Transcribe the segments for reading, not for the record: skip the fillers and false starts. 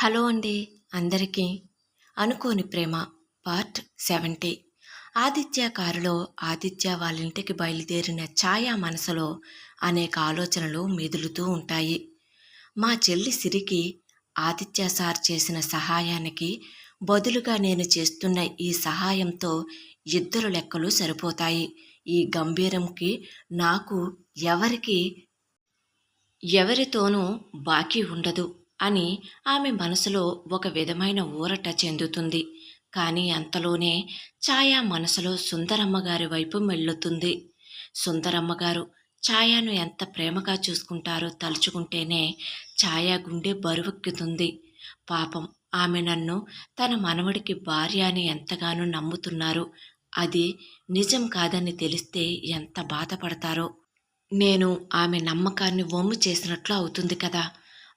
Hello అండి అందరికీ. అనుకోని ప్రేమ పార్ట్ 70. ఆదిత్య కారులో ఆదిత్య వాళ్ళింటికి బయలుదేరిన ఛాయ మనసులో అనేక ఆలోచనలు మెదులుతూ ఉంటాయి. మా చెల్లి సిరికి ఆదిత్య సార్ చేసిన సహాయానికి బదులుగా నేను చేస్తున్న ఈ సహాయంతో ఇద్దరు లెక్కలు సరిపోతాయి. ఈ గంభీరంకి నాకు ఎవరికి ఎవరితోనూ బాకీ ఉండదు అని ఆమె మనసులో ఒక విధమైన ఊరట చెందుతుంది. కానీ అంతలోనే ఛాయ మనసులో సుందరమ్మగారి వైపు మెళ్ళుతుంది. సుందరమ్మగారు ఛాయను ఎంత ప్రేమగా చూసుకుంటారో తలుచుకుంటేనే ఛాయ గుండె బరువెక్కుతుంది. పాపం ఆమె నన్ను తన మనవడికి భార్య అని ఎంతగానో నమ్ముతున్నారు. అది నిజం కాదని తెలిస్తే ఎంత బాధపడతారో. నేను ఆమె నమ్మకాన్ని వమ్ము చేసినట్లు అవుతుంది కదా.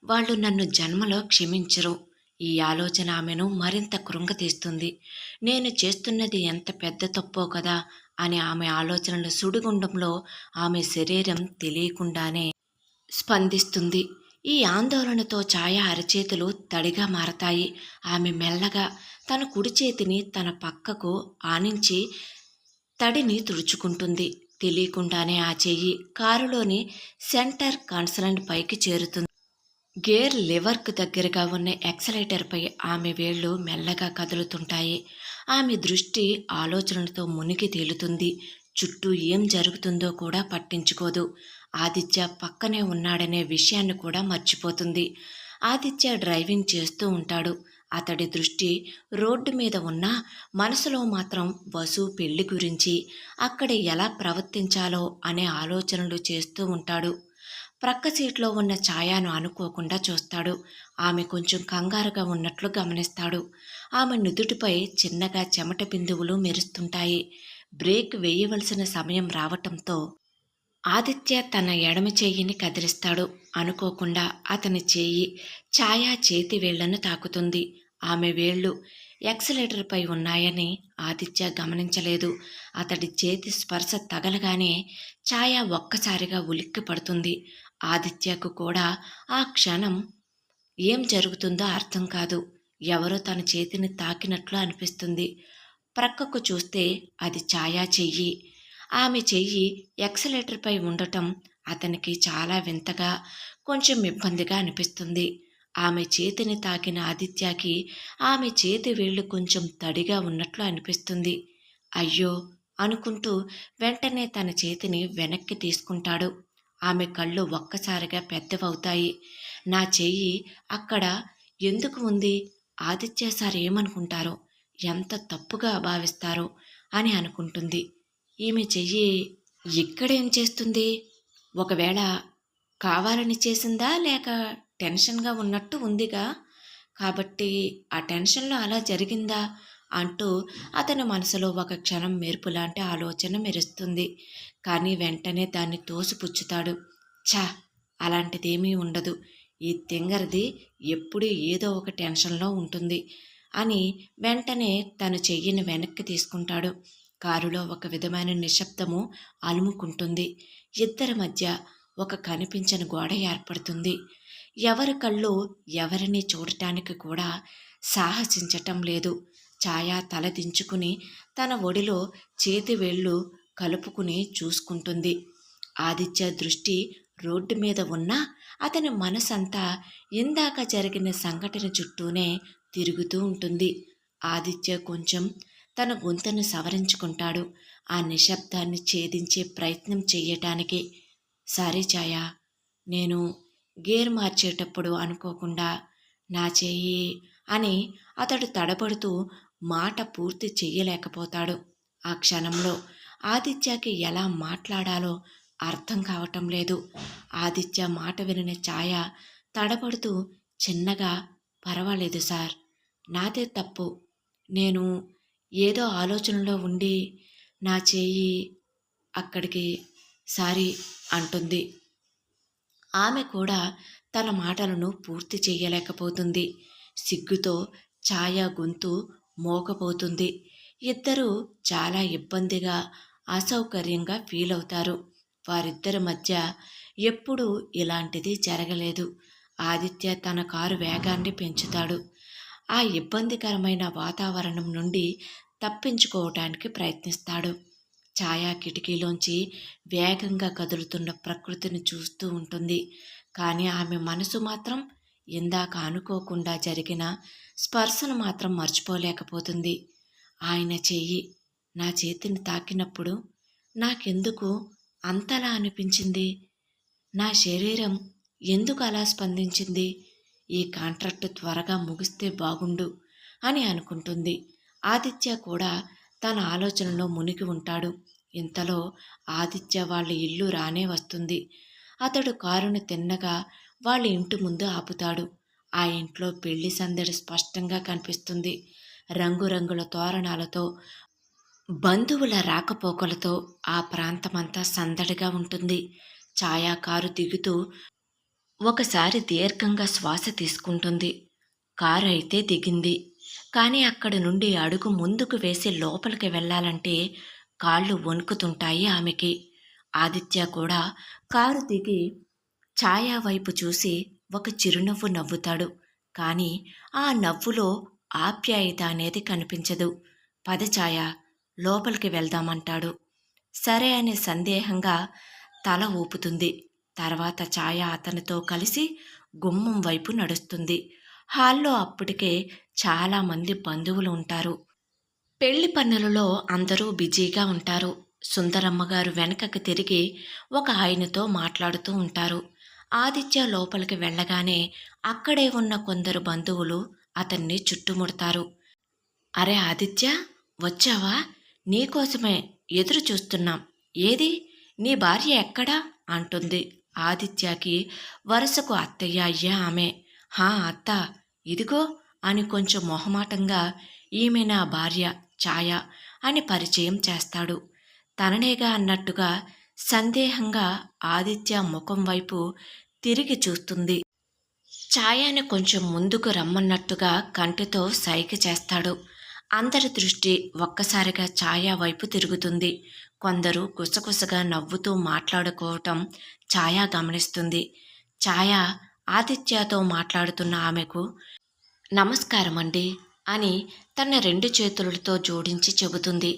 వాళ్ళు నన్ను జన్మలో క్షమించరు. ఈ ఆలోచన ఆమెను మరింత కృంగతీస్తుంది. నేను చేస్తున్నది ఎంత పెద్ద తప్పో కదా అని ఆమె ఆలోచనల సుడిగుండంలో ఆమె శరీరం తెలియకుండానే స్పందిస్తుంది. ఈ ఆందోళనతో ఛాయ అరచేతులు తడిగా మారతాయి. ఆమె మెల్లగా తన కుడి చేతిని తన పక్కకు ఆనించి తడిని తుడుచుకుంటుంది. తెలియకుండానే ఆ చెయ్యి కారులోని సెంటర్ కాన్సలెంట్ పైకి చేరుతుంది. గేర్ లివర్కు దగ్గరగా ఉన్న ఎక్సలేటర్పై ఆమె వేళ్లు మెల్లగా కదులుతుంటాయి. ఆమె దృష్టి ఆలోచనలతో మునిగి తేలుతుంది. చుట్టూ ఏం జరుగుతుందో కూడా పట్టించుకోదు. ఆదిత్య పక్కనే ఉన్నాడనే విషయాన్ని కూడా మర్చిపోతుంది. ఆదిత్య డ్రైవింగ్ చేస్తూ ఉంటాడు. అతడి దృష్టి రోడ్డు మీద ఉన్నా మనసులో మాత్రం వసు పెళ్లి గురించి, అక్కడ ఎలా ప్రవర్తించాలో అనే ఆలోచనలు చేస్తూ ఉంటాడు. ప్రక్క సీట్లో ఉన్న ఛాయను అనుకోకుండా చూస్తాడు. ఆమె కొంచెం కంగారుగా ఉన్నట్లు గమనిస్తాడు. ఆమె నుదుటిపై చిన్నగా చెమట బిందువులు మెరుస్తుంటాయి. బ్రేక్ వేయవలసిన సమయం రావటంతో ఆదిత్య తన ఎడమ చెయ్యిని కదిలిస్తాడు. అనుకోకుండా అతని చెయ్యి ఛాయ చేతి వేళ్లను తాకుతుంది. ఆమె వేళ్లు ఎక్సలేటర్పై ఉన్నాయని ఆదిత్య గమనించలేదు. అతడి చేతి స్పర్శ తగలగానే ఛాయ ఒక్కసారిగా ఉలిక్కి పడుతుంది. ఆదిత్యకు కూడా ఆ క్షణం ఏం జరుగుతుందో అర్థం కాదు. ఎవరో తన చేతిని తాకినట్లు అనిపిస్తుంది. ప్రక్కకు చూస్తే అది ఛాయ చెయ్యి. ఆమె చెయ్యి ఎక్సలేటర్పై ఉండటం అతనికి చాలా వింతగా, కొంచెం ఇబ్బందిగా అనిపిస్తుంది. ఆమె చేతిని తాకిన ఆదిత్యకి ఆమె చేతి వేళ్లు కొంచెం తడిగా ఉన్నట్లు అనిపిస్తుంది. అయ్యో అనుకుంటూ వెంటనే తన చేతిని వెనక్కి తీసుకుంటాడు. ఆమె కళ్ళు ఒక్కసారిగా పెద్దవవుతాయి. నా చెయ్యి అక్కడ ఎందుకు ఉంది? ఆదిత్య సార్ ఏమనుకుంటారో, ఎంత తప్పుగా భావిస్తారో అని అనుకుంటుంది. ఈమె చెయ్యి ఇక్కడేం చేస్తుంది? ఒకవేళ కావాలని చేసిందా, లేక టెన్షన్గా ఉన్నట్టు ఉందిగా, కాబట్టి ఆ టెన్షన్లో అలా జరిగిందా అంటూ అతని మనసులో ఒక క్షణం మెరుపు లాంటి ఆలోచన మెరుస్తుంది. కానీ వెంటనే దాన్ని తోసిపుచ్చుతాడు. ఛా, అలాంటిదేమీ ఉండదు. ఈ తింగరది ఎప్పుడూ ఏదో ఒక టెన్షన్లో ఉంటుంది అని వెంటనే తన చెయ్యిని వెనక్కి తీసుకుంటాడు. కారులో ఒక విధమైన నిశ్శబ్దము అలుముకుంటుంది. ఇద్దరి మధ్య ఒక కనిపించని గోడ ఏర్పడుతుంది. ఎవరి కళ్ళు ఎవరిని చూడటానికి కూడా సాహసించటం లేదు. ఛాయ తల దించుకుని తన ఒడిలో చేతి వేళ్ళు కలుపుకుని చూసుకుంటుంది. ఆదిత్య దృష్టి రోడ్డు మీద ఉన్నా అతని మనసంతా ఇందాక జరిగిన సంఘటన చుట్టూనే తిరుగుతూ ఉంటుంది. ఆదిత్య కొంచెం తన గొంతును సవరించుకుంటాడు, ఆ నిశ్శబ్దాన్ని ఛేదించే ప్రయత్నం చెయ్యటానికి. సారీ ఛాయ, నేను గేర్ మార్చేటప్పుడు అనుకోకుండా నా చెయ్యి అని అతడు తడబడుతూ మాట పూర్తి చెయ్యలేకపోతాడు. ఆ క్షణంలో ఆదిత్యకి ఎలా మాట్లాడాలో అర్థం కావటం లేదు. ఆదిత్య మాట వినిన ఛాయ తడబడుతూ చిన్నగా, పర్వాలేదు సార్, నాదే తప్పు, నేను ఏదో ఆలోచనలో ఉండి నా చెయ్యి అక్కడికి, సారీ అంటుంది. ఆమె కూడా తన మాటలను పూర్తి చేయలేకపోతుంది. సిగ్గుతో ఛాయ గొంతు మోగపోతుంది. ఇద్దరూ చాలా ఇబ్బందిగా, అసౌకర్యంగా ఫీల్ అవుతారు. వారిద్దరి మధ్య ఎప్పుడూ ఇలాంటిది జరగలేదు. ఆదిత్య తన కారు వేగాన్ని పెంచుతాడు. ఆ ఇబ్బందికరమైన వాతావరణం నుండి తప్పించుకోవటానికి ప్రయత్నిస్తాడు. ఛాయా కిటికీలోంచి వేగంగా కదులుతున్న ప్రకృతిని చూస్తూ ఉంటుంది. కానీ ఆమె మనసు మాత్రం ఇందాక అనుకోకుండా జరిగిన స్పర్శను మాత్రం మర్చిపోలేకపోతుంది. ఆయన చెయ్యి నా చేతిని తాకినప్పుడు నాకెందుకు అంతలా అనిపించింది? నా శరీరం ఎందుకు అలా స్పందించింది? ఈ కాంట్రాక్టు త్వరగా ముగిస్తే బాగుండు అని అనుకుంటుంది. ఆదిత్య కూడా తన ఆలోచనలో మునిగి ఉంటాడు. ఇంతలో ఆదిత్య వాళ్ళ ఇల్లు రానే వస్తుంది. అతడు కారును తిన్నగా వాళ్ళ ఇంటి ముందు ఆపుతాడు. ఆ ఇంట్లో పెళ్లి సందడి స్పష్టంగా కనిపిస్తుంది. రంగురంగుల తోరణాలతో, బంధువుల రాకపోకలతో ఆ ప్రాంతమంతా సందడిగా ఉంటుంది. ఛాయా కారు దిగుతూ ఒకసారి దీర్ఘంగా శ్వాస తీసుకుంటుంది. కారు అయితే దిగింది. కానీ అక్కడి నుండి అడుగు ముందుకు వేసి లోపలికి వెళ్ళాలంటే కాళ్ళు వణుకుతుంటాయి ఆమెకి. ఆదిత్య కూడా కారు దిగి ఛాయా వైపు చూసి ఒక చిరునవ్వు నవ్వుతాడు. కానీ ఆ నవ్వులో ఆప్యాయత అనేది కనిపించదు. పద ఛాయా, లోపలికి వెళ్దామంటాడు. సరే అని సందేహంగా తల ఊపుతుంది. తర్వాత ఛాయ అతనితో కలిసి గుమ్మం వైపు నడుస్తుంది. హాల్లో అప్పటికే చాలామంది బంధువులు ఉంటారు. పెళ్లి పనులలో అందరూ బిజీగా ఉంటారు. సుందరమ్మ గారు వెనకకు తిరిగి ఒక ఆయనతో మాట్లాడుతూ ఉంటారు. ఆదిత్య లోపలికి వెళ్ళగానే అక్కడే ఉన్న కొందరు బంధువులు అతన్ని చుట్టుముడతారు. అరే ఆదిత్య, వచ్చావా? నీకోసమే ఎదురు చూస్తున్నాం. ఏది నీ భార్య ఎక్కడా అంటుంది. ఆదిత్యకి వరుసకు అత్తయ్య అయ్యా ఆమె. హా అత్త, ఇదిగో అని కొంచెం మొహమాటంగా ఈమె నా భార్య ఛాయ అని పరిచయం చేస్తాడు. తననేగా అన్నట్టుగా సందేహంగా ఆదిత్య ముఖం వైపు తిరిగి చూస్తుంది. ఛాయని కొంచెం ముందుకు రమ్మన్నట్టుగా కంటితో సైగ చేస్తాడు. అందరి దృష్టి ఒక్కసారిగా ఛాయ వైపు తిరుగుతుంది. కొందరు గుసగుసగా నవ్వుతూ మాట్లాడుకోవటం ఛాయ గమనిస్తుంది. ఛాయ ఆదిత్యతో మాట్లాడుతున్న ఆమెకు నమస్కారమండి అని తన 2 చేతులతో జోడించి చెబుతుంది.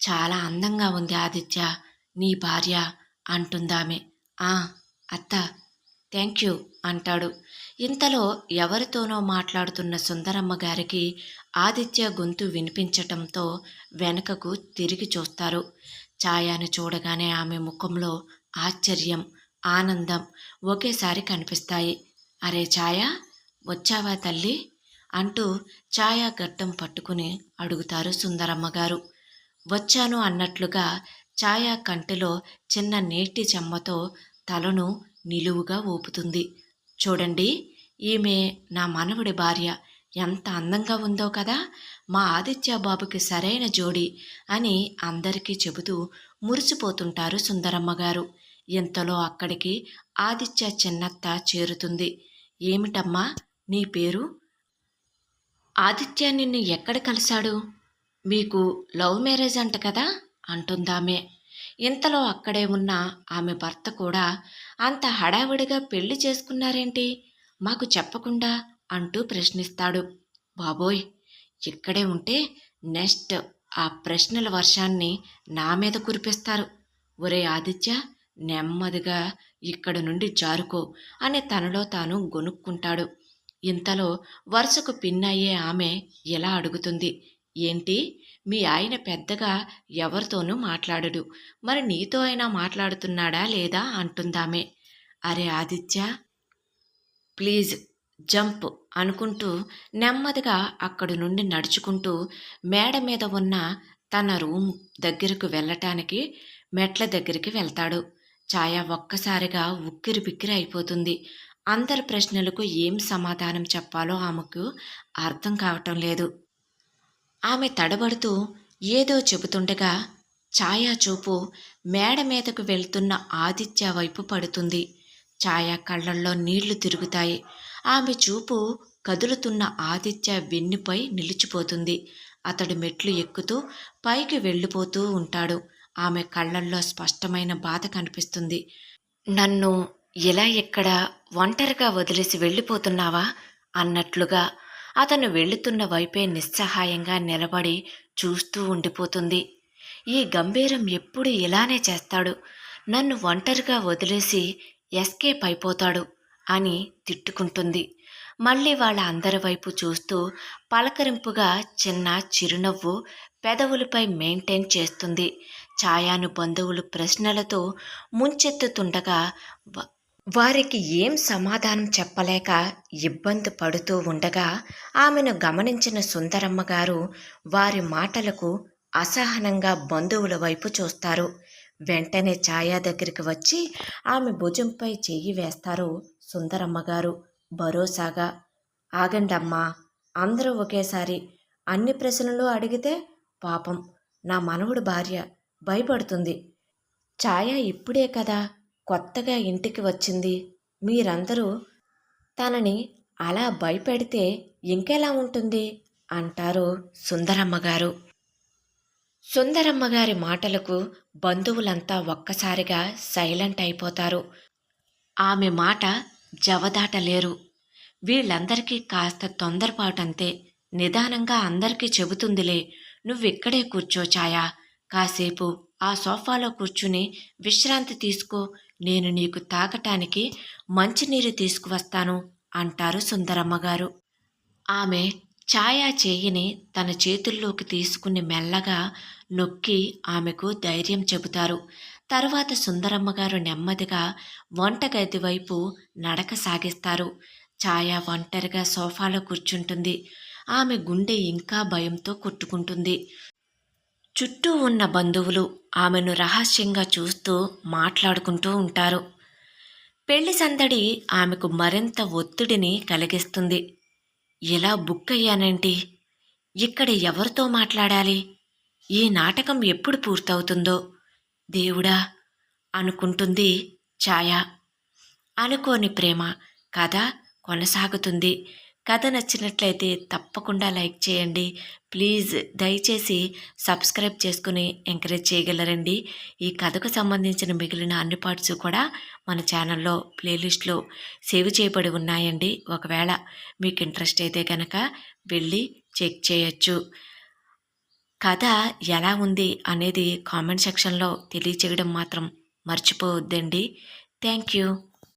చాలా అందంగా ఉంది ఆదిత్య, నీ భార్య అంటుందామె. ఆ అత్త, థ్యాంక్ యూ అంటాడు. ఇంతలో ఎవరితోనో మాట్లాడుతున్న సుందరమ్మ గారికి ఆదిత్య గొంతు వినిపించటంతో వెనుకకు తిరిగి చూస్తారు. ఛాయను చూడగానే ఆమె ముఖంలో ఆశ్చర్యం, ఆనందం ఒకేసారి కనిపిస్తాయి. అరే ఛాయ, వచ్చావా తల్లి అంటూ ఛాయ గడ్డం పట్టుకుని అడుగుతారు సుందరమ్మ గారు. వచ్చాను అన్నట్లుగా ఛాయ కంటిలో చిన్న నేటి చెమ్మతో తలను నిలువుగా ఊపుతుంది. చూడండి, ఈమె నా మనవడి భార్య, ఎంత అందంగా ఉందో కదా, మా ఆదిత్య బాబుకి సరైన జోడి అని అందరికీ చెబుతూ మురిసిపోతుంటారు సుందరమ్మ గారు. ఇంతలో అక్కడికి ఆదిత్య చిన్నత్త చేరుతుంది. ఏమిటమ్మా నీ పేరు? ఆదిత్య నిన్ను ఎక్కడ కలిశాడు? మీకు లవ్ మ్యారేజ్ అంట కదా అంటుందామె. ఇంతలో అక్కడే ఉన్న ఆమె భర్త కూడా అంత హడావిడిగా పెళ్లి చేసుకున్నారేంటి, మాకు చెప్పకుండా అంటూ ప్రశ్నిస్తాడు. బాబోయ్, ఇక్కడే ఉంటే నెక్స్ట్ ఆ ప్రశ్నల వర్షాన్ని నా మీద కురిపిస్తారు. ఒరే ఆదిత్య, నెమ్మదిగా ఇక్కడి నుండి జారుకో అని తనలో తాను గొనుక్కుంటాడు. ఇంతలో వరుసకు పిన్నయ్యే ఆమె ఇలా అడుగుతుంది. ఏంటి, మీ ఆయన పెద్దగా ఎవరితోనూ మాట్లాడడు, మరి నీతో అయినా మాట్లాడుతున్నాడా లేదా అంటుందామె. అరే ఆదిత్య, ప్లీజ్ జంప్ అనుకుంటూ నెమ్మదిగా అక్కడి నుండి నడుచుకుంటూ మేడ మీద ఉన్న తన రూమ్ దగ్గరకు వెళ్ళటానికి మెట్ల దగ్గరికి వెళ్తాడు. ఛాయ ఒక్కసారిగా ఉక్కిరి బిక్కిరి అయిపోతుంది. అందరి ప్రశ్నలకు ఏం సమాధానం చెప్పాలో ఆమెకు అర్థం కావటం లేదు. ఆమె తడబడుతూ ఏదో చెబుతుండగా ఛాయ చూపు మేడ మీదకు వెళ్తున్న ఆదిత్య వైపు పడుతుంది. ఛాయ కళ్ళల్లో నీళ్లు తిరుగుతాయి. ఆమె చూపు కదులుతున్న ఆదిత్య వెన్నుపై నిలిచిపోతుంది. అతడు మెట్లు ఎక్కుతూ పైకి వెళ్ళిపోతూ ఉంటాడు. ఆమె కళ్ళల్లో స్పష్టమైన బాధ కనిపిస్తుంది. నన్ను ఇలా ఎక్కడ ఒంటరిగా వదిలేసి వెళ్ళిపోతున్నావా అన్నట్లుగా అతను వెళుతున్న వైపే నిస్సహాయంగా నిలబడి చూస్తూ ఉండిపోతుంది. ఈ గంభీరం ఎప్పుడు ఇలానే చేస్తాడు, నన్ను ఒంటరిగా వదిలేసి ఎస్కేప్ అయిపోతాడు అని తిట్టుకుంటుంది. మళ్ళీ వాళ్ళ అందరి వైపు చూస్తూ పలకరింపుగా చిన్న చిరునవ్వు పెదవులపై మెయింటైన్ చేస్తుంది. ఛాయాను బంధువులు ప్రశ్నలతో ముంచెత్తుతుండగా వారికి ఏం సమాధానం చెప్పలేక ఇబ్బంది పడుతూ ఉండగా ఆమెను గమనించిన సుందరమ్మ గారు వారి మాటలకు అసహనంగా బంధువుల వైపు చూస్తారు. వెంటనే ఛాయా దగ్గరికి వచ్చి ఆమె భుజంపై చెయ్యి వేస్తారు సుందరమ్మ గారు భరోసాగా. ఆగండమ్మా, అందరూ ఒకేసారి అన్ని ప్రశ్నలు అడిగితే పాపం నా మనవడు భార్య భయపడుతుంది. ఛాయ ఇప్పుడే కదా కొత్తగా ఇంటికి వచ్చింది. మీరందరూ తనని అలా భయపెడితే ఇంకెలా ఉంటుంది అంటారు సుందరమ్మ గారు. సుందరమ్మ గారి మాటలకు బంధువులంతా ఒక్కసారిగా సైలెంట్ అయిపోతారు. ఆమె మాట జవదాటలేరు. వీళ్ళందరికీ కాస్త తొందరపాటంతే. నిదానంగా అందరికీ చెబుతుందిలే. నువ్విక్కడే కూర్చో ఛాయా, కాసేపు ఆ సోఫాలో కూర్చుని విశ్రాంతి తీసుకో. నేను నీకు తాగటానికి మంచినీరు తీసుకువస్తాను అంటారు సుందరమ్మ గారు. ఆమె ఛాయా చేయిని తన చేతుల్లోకి తీసుకుని మెల్లగా నొక్కి ఆమెకు ధైర్యం చెబుతారు. తర్వాత సుందరమ్మ గారు నెమ్మదిగా వంటగది వైపు నడక సాగిస్తారు. ఛాయా ఒంటరిగా సోఫాలో కూర్చుంటుంది. ఆమె గుండె ఇంకా భయంతో కొట్టుకుంటుంది. చుట్టూ ఉన్న బంధువులు ఆమెను రహస్యంగా చూస్తూ మాట్లాడుకుంటూ ఉంటారు. పెళ్లి సందడి ఆమెకు మరింత ఒత్తిడిని కలిగిస్తుంది. ఇలా బుక్ అయ్యానేంటి? ఇక్కడ ఎవరితో మాట్లాడాలి? ఈ నాటకం ఎప్పుడు పూర్తవుతుందో దేవుడా అనుకుంటుంది ఛాయ. అనుకోని ప్రేమ కథ కొనసాగుతుంది. కథ నచ్చినట్లయితే తప్పకుండా లైక్ చేయండి. ప్లీజ్ దయచేసి సబ్స్క్రైబ్ చేసుకుని ఎంకరేజ్ చేయగలరండి. ఈ కథకు సంబంధించిన మిగిలిన అన్ని పార్ట్స్ కూడా మన ఛానల్లో ప్లేలిస్ట్లో సేవ్ చేయబడి ఉన్నాయండి. ఒకవేళ మీకు ఇంట్రెస్ట్ అయితే కనుక వెళ్ళి చెక్ చేయొచ్చు. కథ ఎలా ఉంది అనేది కామెంట్ సెక్షన్లో తెలియచేయడం మాత్రం మర్చిపోవద్దండి. Thank you.